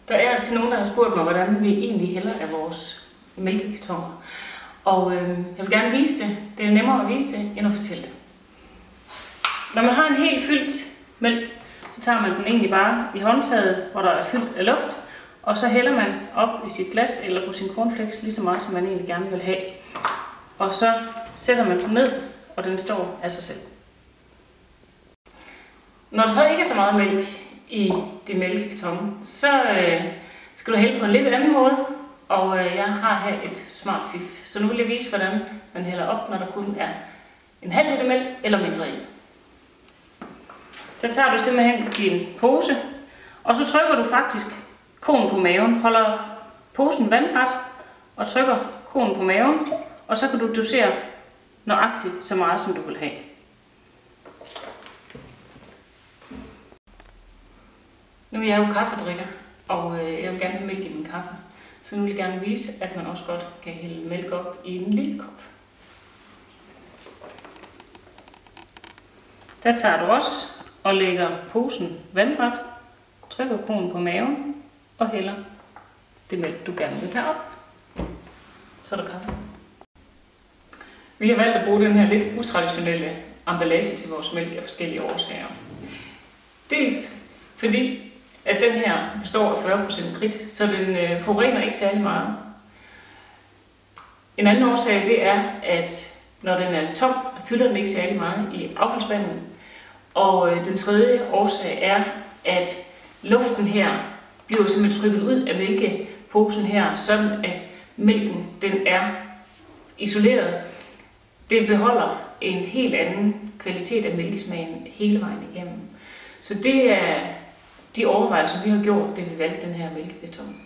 Der er altså nogen, der har spurgt mig, hvordan vi egentlig hælder af vores mælkekartoner. Og jeg vil gerne vise det. Det er nemmere at vise det, end at fortælle det. Når man har en helt fyldt mælk, så tager man den egentlig bare i håndtaget, hvor der er fyldt af luft, og så hælder man op i sit glas eller på sin cornflakes lige så meget, som man egentlig gerne vil have. Og så sætter man den ned, og den står af sig selv. Når der så ikke er så meget mælk i de mælkekartoner, så skal du hælde på en lidt anden måde, og jeg har her et smart fif. Så nu vil jeg vise, hvordan man hælder op, når der kun er en halv liter mælk eller mindre i. Så tager du simpelthen din pose, og så trykker du faktisk konen på maven, holder posen vandret og trykker konen på maven, og så kan du dosere nøjagtigt så meget, som du vil have. Nu er jeg jo kaffedrikker, og jeg vil gerne have mælk i min kaffe. Så nu vil jeg gerne vise, at man også godt kan hælde mælk op i en lille kop. Der tager du også og lægger posen vandret, trykker konen på maven og hælder det mælk, du gerne vil have op. Så er der kaffe. Vi har valgt at bruge den her lidt utraditionelle emballage til vores mælk af forskellige årsager. Dels fordi, at den her består af 40% kridt, så den forurener ikke særlig meget. En anden årsag det er, at når den er tom, fylder den ikke særlig meget i affaldsspanden. Og den tredje årsag er, at luften her bliver simpelthen trykket ud af mælkeposen her, sådan at mælken den er isoleret. Det beholder en helt anden kvalitet af mælkesmagen hele vejen igennem. Så det er de overvejelser, vi har gjort, da vi valgte den her mælkekarton.